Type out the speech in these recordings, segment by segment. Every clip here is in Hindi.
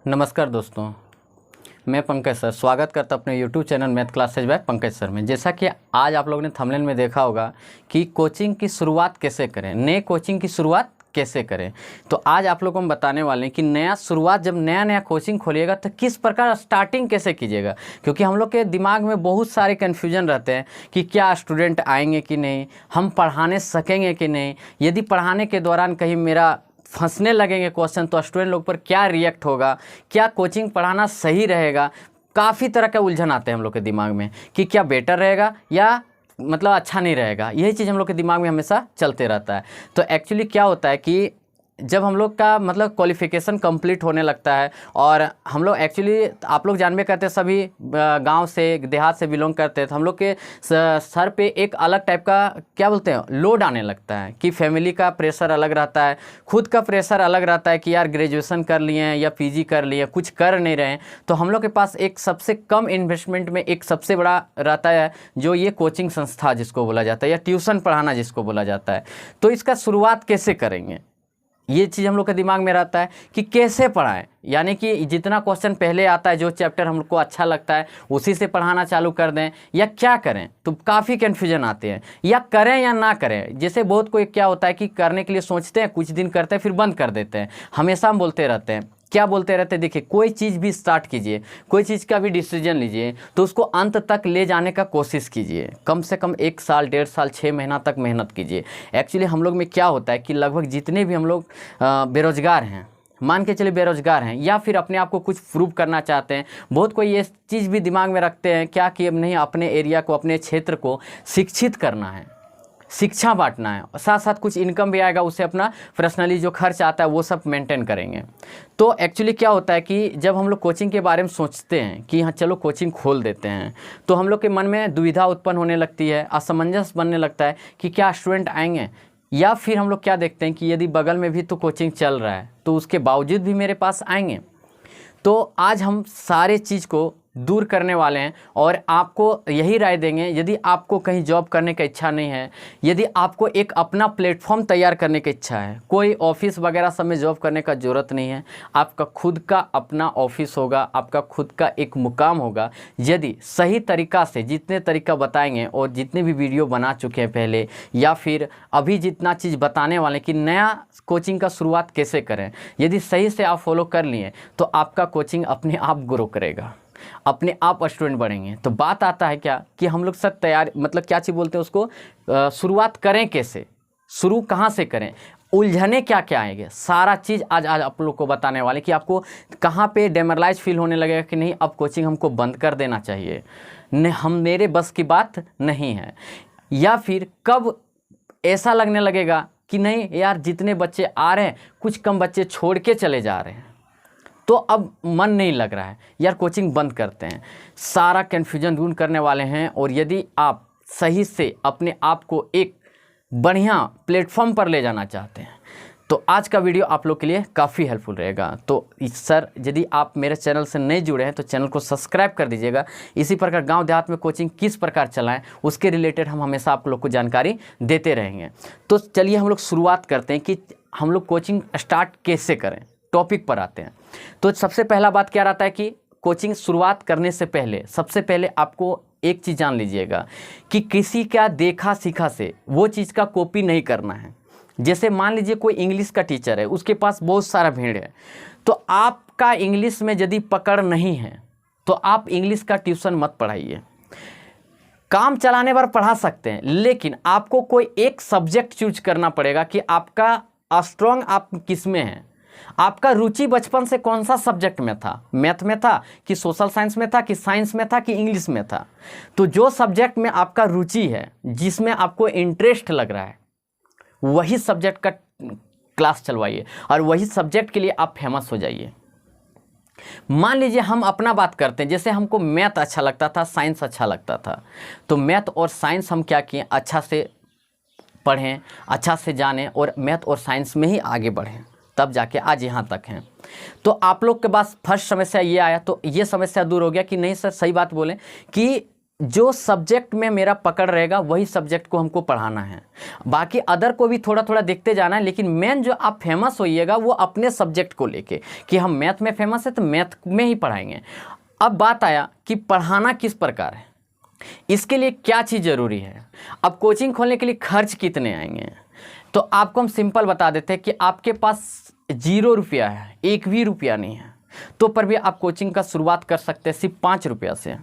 नमस्कार दोस्तों, मैं पंकज सर स्वागत करता अपने YouTube channel math classes by Pankaj sir में। जैसा कि आज आप लोगों ने थंबनेल में देखा होगा कि कोचिंग की शुरुआत कैसे करें, नए कोचिंग की शुरुआत कैसे करें। तो आज आप लोगों को हम बताने वाले हैं कि नया शुरुआत जब नया कोचिंग खोलिएगा तो किस प्रकार स्टार्टिंग कैसे कीजिएगा, क्योंकि हम लोग के दिमाग में बहुत सारे कन्फ्यूजन रहते हैं कि क्या स्टूडेंट आएंगे कि नहीं, हम पढ़ाने सकेंगे कि नहीं, यदि पढ़ाने के दौरान कहीं मेरा फंसने लगेंगे क्वेश्चन तो स्टूडेंट लोग पर क्या रिएक्ट होगा, क्या कोचिंग पढ़ाना सही रहेगा। काफ़ी तरह के उलझन आते हैं हम लोग के दिमाग में कि क्या बेटर रहेगा या मतलब अच्छा नहीं रहेगा। यही चीज़ हम लोग के दिमाग में हमेशा चलते रहता है। तो एक्चुअली क्या होता है कि जब हम लोग का मतलब क्वालिफ़िकेशन कंप्लीट होने लगता है और हम लोग एक्चुअली आप लोग जानबे करते हैं, सभी गांव से देहात से बिलोंग करते हैं, तो हम लोग के सर पे एक अलग टाइप का क्या बोलते हैं लोड आने लगता है कि फैमिली का प्रेशर अलग रहता है, खुद का प्रेशर अलग रहता है कि यार ग्रेजुएशन कर लिए हैं या पीजी कर लिए, कुछ कर नहीं रहे हैं। तो हम लोग के पास एक सबसे कम इन्वेस्टमेंट में एक सबसे बड़ा रहता है जो ये कोचिंग संस्था जिसको बोला जाता है या ट्यूशन पढ़ाना जिसको बोला जाता है। तो इसका शुरुआत कैसे करेंगे, ये चीज़ हम लोग के दिमाग में रहता है कि कैसे पढ़ाएं। यानी कि जितना क्वेश्चन पहले आता है, जो चैप्टर हमको अच्छा लगता है उसी से पढ़ाना चालू कर दें या क्या करें। तो काफ़ी कन्फ्यूजन आते हैं, या करें या ना करें। जैसे बहुत कोई क्या होता है कि करने के लिए सोचते हैं, कुछ दिन करते हैं फिर बंद कर देते हैं। हमेशा हम बोलते रहते हैं, क्या बोलते रहते हैं, देखिए कोई चीज़ भी स्टार्ट कीजिए, कोई चीज़ का भी डिसीजन लीजिए तो उसको अंत तक ले जाने का कोशिश कीजिए। कम से कम 1 साल 1.5 साल 6 महीना तक मेहनत कीजिए। एक्चुअली हम लोग में क्या होता है कि लगभग जितने भी हम लोग बेरोज़गार हैं, मान के चलिए बेरोज़गार हैं या फिर अपने आप को कुछ प्रूव करना चाहते हैं, बहुत कोई ये चीज़ भी दिमाग में रखते हैं क्या कि अब नहीं अपने एरिया को, अपने क्षेत्र को शिक्षित करना है, शिक्षा बांटना है, साथ साथ कुछ इनकम भी आएगा, उससे अपना पर्सनली जो खर्च आता है वो सब मेंटेन करेंगे। तो एक्चुअली क्या होता है कि जब हम लोग कोचिंग के बारे में सोचते हैं कि हाँ चलो कोचिंग खोल देते हैं, तो हम लोग के मन में दुविधा उत्पन्न होने लगती है, असमंजस बनने लगता है कि क्या स्टूडेंट आएंगे। या फिर हम लोग क्या देखते हैं कि यदि बगल में भी तो कोचिंग चल रहा है तो उसके बावजूद भी मेरे पास आएंगे। तो आज हम सारे चीज़ को दूर करने वाले हैं और आपको यही राय देंगे, यदि आपको कहीं जॉब करने की इच्छा नहीं है, यदि आपको एक अपना प्लेटफॉर्म तैयार करने की इच्छा है, कोई ऑफिस वगैरह सब में जॉब करने का ज़रूरत नहीं है, आपका खुद का अपना ऑफिस होगा, आपका खुद का एक मुकाम होगा। यदि सही तरीक़ा से जितने तरीका बताएंगे और जितने भी वीडियो बना चुके हैं पहले या फिर अभी जितना चीज़ बताने वाले कि नया कोचिंग का शुरुआत कैसे करें, यदि सही से आप फॉलो कर लिए तो आपका कोचिंग अपने आप ग्रो करेगा, अपने आप स्टूडेंट बढ़ेंगे। तो बात आता है क्या कि हम लोग सब तैयार मतलब क्या चीज़ बोलते हैं उसको, शुरुआत करें कैसे, शुरू कहाँ से करें, उलझने क्या क्या आएंगे, सारा चीज़ आज आप लोग को बताने वाले कि आपको कहाँ पे डेमोरलाइज फील होने लगेगा कि नहीं अब कोचिंग हमको बंद कर देना चाहिए, नहीं हम मेरे बस की बात नहीं है, या फिर कब ऐसा लगने लगेगा कि नहीं यार जितने बच्चे आ रहे हैं कुछ कम बच्चे छोड़ के चले जा रहे हैं तो अब मन नहीं लग रहा है, यार कोचिंग बंद करते हैं। सारा कन्फ्यूजन दूर करने वाले हैं। और यदि आप सही से अपने आप को एक बढ़िया प्लेटफॉर्म पर ले जाना चाहते हैं तो आज का वीडियो आप लोग के लिए काफ़ी हेल्पफुल रहेगा। तो सर यदि आप मेरे चैनल से नहीं जुड़े हैं तो चैनल को सब्सक्राइब कर दीजिएगा। इसी प्रकार गांव देहात में कोचिंग किस प्रकार चलाएं उसके रिलेटेड हम हमेशा आप लोग को जानकारी देते रहेंगे। तो चलिए हम लोग शुरुआत करते हैं कि हम लोग कोचिंग स्टार्ट कैसे करें। टॉपिक पर आते हैं। तो सबसे पहला बात क्या रहता है कि कोचिंग शुरुआत करने से पहले सबसे पहले आपको एक चीज़ जान लीजिएगा कि किसी का देखा सीखा से वो चीज़ का कॉपी नहीं करना है। जैसे मान लीजिए कोई इंग्लिश का टीचर है, उसके पास बहुत सारा भीड़ है, तो आपका इंग्लिश में यदि पकड़ नहीं है तो आप इंग्लिश का ट्यूशन मत पढ़ाइए। काम चलाने पर पढ़ा सकते हैं लेकिन आपको कोई एक सब्जेक्ट चूज करना पड़ेगा कि आपका स्ट्रॉन्ग आप किस में है, आपका रुचि बचपन से कौन सा सब्जेक्ट में था, मैथ में था कि सोशल साइंस में था कि साइंस में था कि इंग्लिश में था। तो जो सब्जेक्ट में आपका रुचि है, जिसमें आपको इंटरेस्ट लग रहा है, वही सब्जेक्ट का क्लास चलवाइए और वही सब्जेक्ट के लिए आप फेमस हो जाइए। मान लीजिए हम अपना बात करते हैं, जैसे हमको मैथ अच्छा लगता था, साइंस अच्छा लगता था, तो मैथ और साइंस हम क्या किए, अच्छा से पढ़ें, अच्छा से जानें और मैथ और साइंस में ही आगे बढ़ें, तब जाके आज यहाँ तक हैं। तो आप लोग के पास फर्स्ट समस्या ये आया, तो ये समस्या दूर हो गया कि नहीं सर सही बात बोलें कि जो सब्जेक्ट में मेरा पकड़ रहेगा वही सब्जेक्ट को हमको पढ़ाना है। बाकी अदर को भी थोड़ा थोड़ा देखते जाना है, लेकिन मेन जो आप फेमस होइएगा वो अपने सब्जेक्ट को लेके, कि हम मैथ में फेमस है तो मैथ में ही पढ़ाएंगे। अब बात आया कि पढ़ाना किस प्रकार है, इसके लिए क्या चीज़ ज़रूरी है। अब कोचिंग खोलने के लिए खर्च कितने आएंगे, तो आपको हम सिंपल बता देते हैं कि आपके पास 0 रुपया है, 1 भी रुपया नहीं है, तो पर भी आप कोचिंग का शुरुआत कर सकते हैं सिर्फ 5 रुपया से।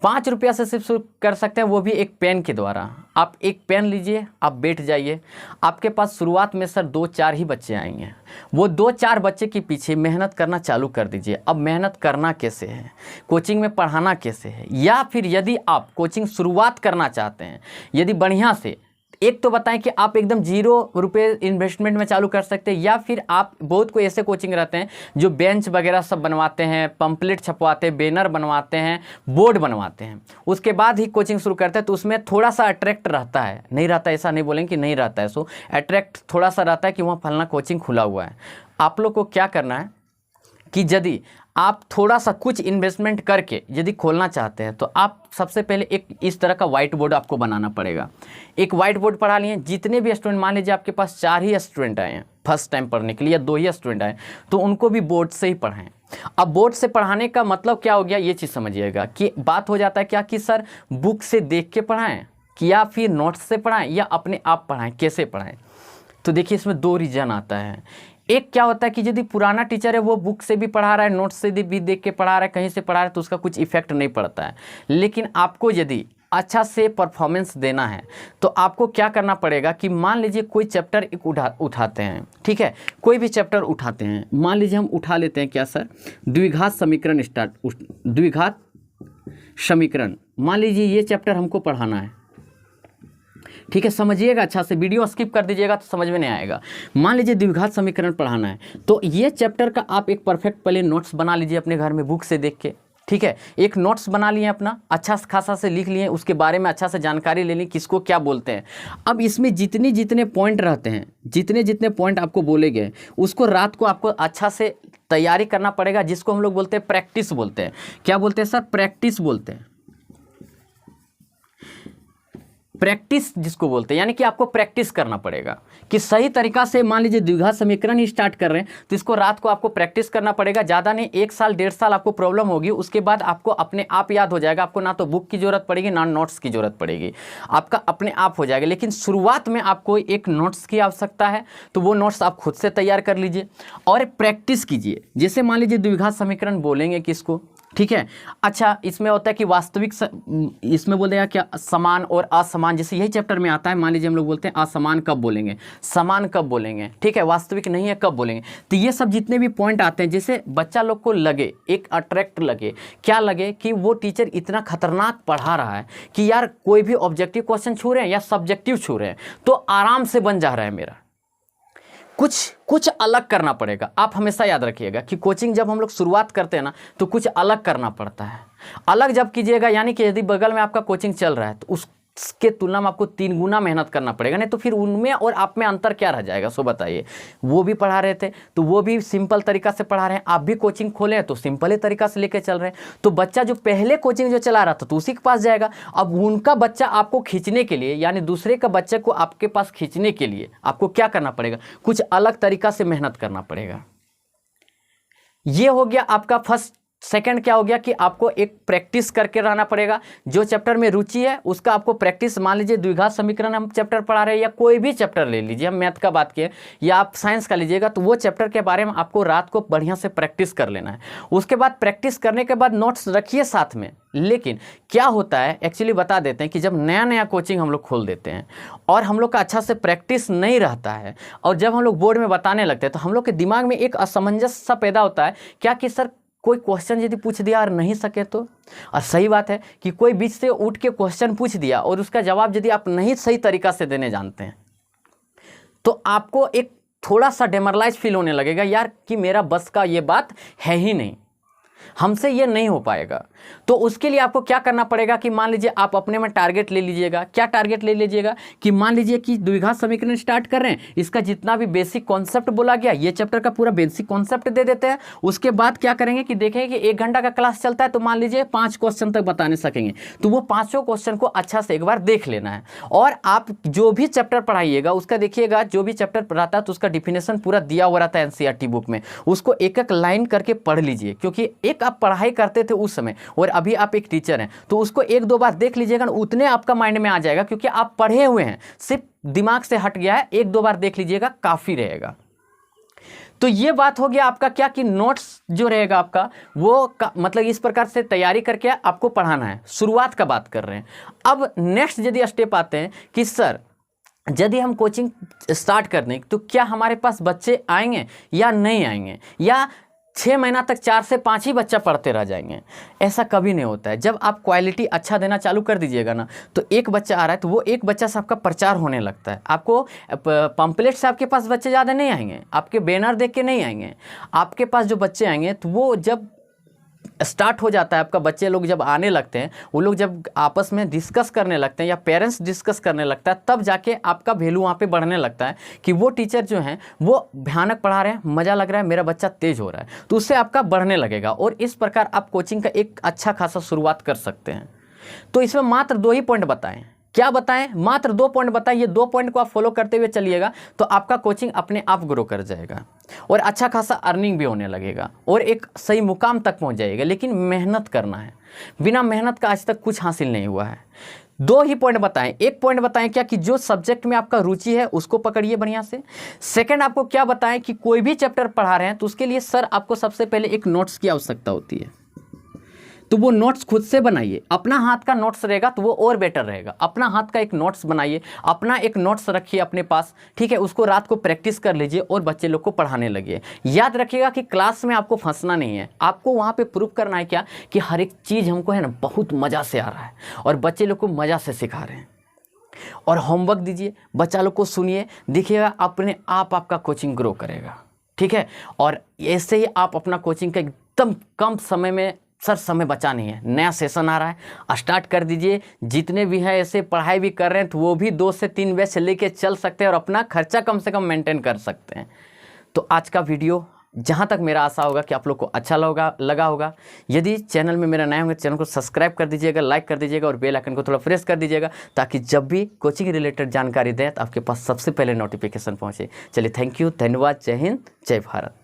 5 रुपया से सिर्फ शुरू कर सकते हैं, वो भी एक पेन के द्वारा। आप एक पेन लीजिए, आप बैठ जाइए, आपके पास शुरुआत में सर 2-4 ही बच्चे आएंगे, वो 2-4 बच्चे के पीछे मेहनत करना चालू कर दीजिए। अब मेहनत करना कैसे है, कोचिंग में पढ़ाना कैसे है, या फिर यदि आप कोचिंग शुरुआत करना चाहते हैं यदि बढ़िया से, एक तो बताएं कि आप एकदम 0 रुपये इन्वेस्टमेंट में चालू कर सकते हैं, या फिर आप बहुत कोई ऐसे कोचिंग रहते हैं जो बेंच वगैरह सब बनवाते हैं, पंपलेट छपवाते हैं, बैनर बनवाते हैं, बोर्ड बनवाते हैं, उसके बाद ही कोचिंग शुरू करते हैं। तो उसमें थोड़ा सा अट्रैक्ट रहता है, नहीं रहता ऐसा नहीं बोलेंगे कि नहीं रहता है, सो अट्रैक्ट थोड़ा सा रहता है कि वहाँ फलना कोचिंग खुला हुआ है। आप लोग को क्या करना है कि यदि आप थोड़ा सा कुछ इन्वेस्टमेंट करके यदि खोलना चाहते हैं, तो आप सबसे पहले एक इस तरह का वाइट बोर्ड आपको बनाना पड़ेगा। एक वाइट बोर्ड पढ़ा लिए, जितने भी स्टूडेंट, मान लीजिए आपके पास 4 ही स्टूडेंट आए हैं फर्स्ट टाइम पढ़ने के लिए, या 2 ही स्टूडेंट आए, तो उनको भी बोर्ड से ही पढ़ाएं। अब बोर्ड से पढ़ाने का मतलब क्या हो गया, ये चीज़ समझिएगा कि बात हो जाता है क्या कि सर बुक से देख के पढ़ाएं, कि या फिर नोट्स से पढ़ाएं, या अपने आप पढ़ाएं, कैसे पढ़ाएं। तो देखिए इसमें 2 रीज़न आता है। एक क्या होता है कि यदि पुराना टीचर है वो बुक से भी पढ़ा रहा है, नोट्स से भी देख के पढ़ा रहा है, कहीं से पढ़ा रहा है, तो उसका कुछ इफेक्ट नहीं पड़ता है। लेकिन आपको यदि अच्छा से परफॉर्मेंस देना है तो आपको क्या करना पड़ेगा कि मान लीजिए कोई चैप्टर एक उठाते हैं, ठीक है, कोई भी चैप्टर उठाते हैं, मान लीजिए हम उठा लेते हैं क्या सर, द्विघात समीकरण द्विघात समीकरण, मान लीजिए ये चैप्टर हमको पढ़ाना है, ठीक है, समझिएगा अच्छा से, वीडियो स्किप कर दीजिएगा तो समझ में नहीं आएगा। मान लीजिए द्विघात समीकरण पढ़ाना है, तो ये चैप्टर का आप एक परफेक्ट पहले नोट्स बना लीजिए अपने घर में बुक से देख के, ठीक है, एक नोट्स बना लिए अपना, अच्छा खासा से लिख लिए, उसके बारे में अच्छा से जानकारी ले ली किसको क्या बोलते हैं। अब इसमें जितने जितने पॉइंट रहते हैं, जितने जितने पॉइंट आपको बोले गए, उसको रात को आपको अच्छा से तैयारी करना पड़ेगा, जिसको हम लोग बोलते हैं प्रैक्टिस बोलते हैं। क्या बोलते हैं सर, प्रैक्टिस बोलते हैं, प्रैक्टिस जिसको बोलते हैं, यानी कि आपको प्रैक्टिस करना पड़ेगा कि सही तरीका से, मान लीजिए द्विघात समीकरण ही स्टार्ट कर रहे हैं तो इसको रात को आपको प्रैक्टिस करना पड़ेगा। ज़्यादा नहीं, 1 साल 1.5 साल आपको प्रॉब्लम होगी, उसके बाद आपको अपने आप याद हो जाएगा। आपको ना तो बुक की ज़रूरत पड़ेगी ना नोट्स की ज़रूरत पड़ेगी, आपका अपने आप हो जाएगा। लेकिन शुरुआत में आपको एक नोट्स की आवश्यकता है, तो वो नोट्स आप खुद से तैयार कर लीजिए और प्रैक्टिस कीजिए। जैसे मान लीजिए द्विघात समीकरण बोलेंगे किसको, ठीक है, अच्छा इसमें होता है कि वास्तविक इसमें बोल देगा क्या, समान और असमान, जैसे यही चैप्टर में आता है। मान लीजिए हम लोग बोलते हैं असमान कब बोलेंगे, समान कब बोलेंगे, ठीक है, वास्तविक नहीं है कब बोलेंगे। तो ये सब जितने भी पॉइंट आते हैं, जैसे बच्चा लोग को लगे, एक अट्रैक्ट लगे, क्या लगे कि वो टीचर इतना खतरनाक पढ़ा रहा है कि यार कोई भी ऑब्जेक्टिव क्वेश्चन छू रहे हैं या सब्जेक्टिव छू रहे हैं तो आराम से बन जा रहा है मेरा। कुछ अलग करना पड़ेगा। आप हमेशा याद रखिएगा कि कोचिंग जब हम लोग शुरुआत करते हैं ना तो कुछ अलग करना पड़ता है। अलग जब कीजिएगा, यानी कि यदि बगल में आपका कोचिंग चल रहा है तो उसके तुलना में आपको 3 गुना मेहनत करना पड़ेगा, नहीं तो फिर उनमें और आप में अंतर क्या रह जाएगा। सो बताइए, वो भी पढ़ा रहे थे तो वो भी सिंपल तरीका से पढ़ा रहे हैं, आप भी कोचिंग खोले हैं तो सिंपल ही तरीका से लेके चल रहे हैं। तो बच्चा जो पहले कोचिंग जो चला रहा था तो उसी के पास जाएगा। अब उनका बच्चा आपको खींचने के लिए, यानी दूसरे का बच्चे को आपके पास खींचने के लिए आपको क्या करना पड़ेगा, कुछ अलग तरीका से मेहनत करना पड़ेगा। ये हो गया आपका फर्स्ट। सेकंड क्या हो गया कि आपको एक प्रैक्टिस करके रहना पड़ेगा। जो चैप्टर में रुचि है उसका आपको प्रैक्टिस, मान लीजिए द्विघात समीकरण हम चैप्टर पढ़ा रहे हैं या कोई भी चैप्टर ले लीजिए, हम मैथ का बात किए या आप साइंस का लीजिएगा, तो वो चैप्टर के बारे में आपको रात को बढ़िया से प्रैक्टिस कर लेना है। उसके बाद प्रैक्टिस करने के बाद नोट्स रखिए साथ में। लेकिन क्या होता है, एक्चुअली बता देते हैं कि जब नया नया कोचिंग हम लोग खोल देते हैं और हम लोग का अच्छा से प्रैक्टिस नहीं रहता है और जब हम लोग बोर्ड में बताने लगते हैं तो हम लोग के दिमाग में एक असमंजस सा पैदा होता है, क्या कि सर कोई क्वेश्चन यदि पूछ दिया और नहीं सके तो। और सही बात है कि कोई बीच से उठ के क्वेश्चन पूछ दिया और उसका जवाब यदि आप नहीं सही तरीका से देने जानते हैं तो आपको एक थोड़ा सा डेमोरलाइज फील होने लगेगा, यार कि मेरा बस का ये बात है ही नहीं। हमसे ये नहीं हो पाएगा। तो उसके लिए आपको क्या करना पड़ेगा कि मान लीजिए आप अपने में टारगेट ले लीजिएगा। क्या टारगेट ले लीजिएगा कि मान लीजिए कि द्विघात समीकरण स्टार्ट कर रहे हैं, इसका जितना भी बेसिक कॉन्सेप्ट बोला गया, ये चैप्टर का पूरा बेसिक कॉन्सेप्ट दे देते हैं। उसके बाद क्या करेंगे कि देखेंगे कि 1 घंटा का क्लास चलता है, तो मान लीजिए 5 क्वेश्चन तक बताने सकेंगे, तो वो 5 क्वेश्चन को अच्छा से एक बार देख लेना है। और आप जो भी चैप्टर पढ़ाइएगा उसका देखिएगा, जो भी चैप्टर पढ़ाता है तो उसका डिफिनेशन पूरा दिया हुआ रहता है एनसीईआरटी बुक में, उसको एक एक लाइन करके पढ़ लीजिए। क्योंकि एक आप पढ़ाई करते थे उस समय और अभी आप एक टीचर हैं, तो उसको 1-2 बार देख लीजिएगा ना, उतने आपका माइंड में आ जाएगा, क्योंकि आप पढ़े हुए हैं, सिर्फ दिमाग से हट गया है। 1-2 बार देख लीजिएगा, काफ़ी रहेगा। तो ये बात हो गया आपका क्या कि नोट्स जो रहेगा आपका वो मतलब इस प्रकार से तैयारी करके आपको पढ़ाना है। शुरुआत का बात कर रहे हैं। अब नेक्स्ट यदि स्टेप आते हैं कि सर यदि हम कोचिंग स्टार्ट कर दें तो क्या हमारे पास बच्चे आएंगे या नहीं आएंगे, या 6 महीना तक 4 से 5 ही बच्चा पढ़ते रह जाएंगे। ऐसा कभी नहीं होता है। जब आप क्वालिटी अच्छा देना चालू कर दीजिएगा ना, तो एक बच्चा आ रहा है तो वो एक बच्चा से आपका प्रचार होने लगता है। आपको पंपलेट से आपके पास बच्चे ज़्यादा नहीं आएंगे, आपके बैनर देख के नहीं आएंगे। आपके पास जो बच्चे आएंगे तो वो जब स्टार्ट हो जाता है आपका, बच्चे लोग जब आने लगते हैं, वो लोग जब आपस में डिस्कस करने लगते हैं या पेरेंट्स डिस्कस करने लगता है, तब जाके आपका वैल्यू वहाँ पे बढ़ने लगता है कि वो टीचर जो हैं वो भयानक पढ़ा रहे हैं, मज़ा लग रहा है, मेरा बच्चा तेज हो रहा है, तो उससे आपका बढ़ने लगेगा। और इस प्रकार आप कोचिंग का एक अच्छा खासा शुरुआत कर सकते हैं। तो इसमें मात्र 2 ही पॉइंट बताएं। क्या बताएं? मात्र 2 पॉइंट बताएं। ये 2 पॉइंट को आप फॉलो करते हुए चलिएगा तो आपका कोचिंग अपने आप ग्रो कर जाएगा और अच्छा खासा अर्निंग भी होने लगेगा और एक सही मुकाम तक पहुंच जाएगा। लेकिन मेहनत करना है, बिना मेहनत का आज तक कुछ हासिल नहीं हुआ है। 2 ही पॉइंट बताएं। एक पॉइंट बताएं क्या कि जो सब्जेक्ट में आपका रुचि है उसको पकड़िए बढ़िया से। सेकंड आपको क्या बताएं कि कोई भी चैप्टर पढ़ा रहे हैं तो उसके लिए सर आपको सबसे पहले एक नोट्स की आवश्यकता होती है, तो वो नोट्स खुद से बनाइए। अपना हाथ का नोट्स रहेगा तो वो और बेटर रहेगा। अपना हाथ का एक नोट्स बनाइए, अपना एक नोट्स रखिए अपने पास, ठीक है। उसको रात को प्रैक्टिस कर लीजिए और बच्चे लोग को पढ़ाने लगिए। याद रखिएगा कि क्लास में आपको फंसना नहीं है, आपको वहाँ पे प्रूव करना है क्या कि हर एक चीज़ हमको है ना बहुत मज़ा से आ रहा है और बच्चे लोग को मज़ा से सिखा रहे हैं। और होमवर्क दीजिए, बच्चा लोग को सुनिए, देखिएगा अपने आप आपका कोचिंग ग्रो करेगा, ठीक है। और ऐसे ही आप अपना कोचिंग का एकदम कम समय में, सर समय बचा नहीं है, नया सेशन आ रहा है, स्टार्ट कर दीजिए। जितने भी हैं ऐसे पढ़ाई भी कर रहे हैं तो वो भी 2 से 3 बैच लेके चल सकते हैं और अपना खर्चा कम से कम मेंटेन कर सकते हैं। तो आज का वीडियो जहाँ तक मेरा आशा होगा कि आप लोग को अच्छा लगा होगा। यदि चैनल में मेरा नया होंगे चैनल को सब्सक्राइब कर दीजिएगा, लाइक कर दीजिएगा और बेल आइकन को थोड़ा प्रेस कर दीजिएगा, ताकि जब भी कोचिंग रिलेटेड जानकारी दें तो आपके पास सबसे पहले नोटिफिकेशन पहुँचे। चलिए, थैंक यू, धन्यवाद, जय हिंद, जय भारत।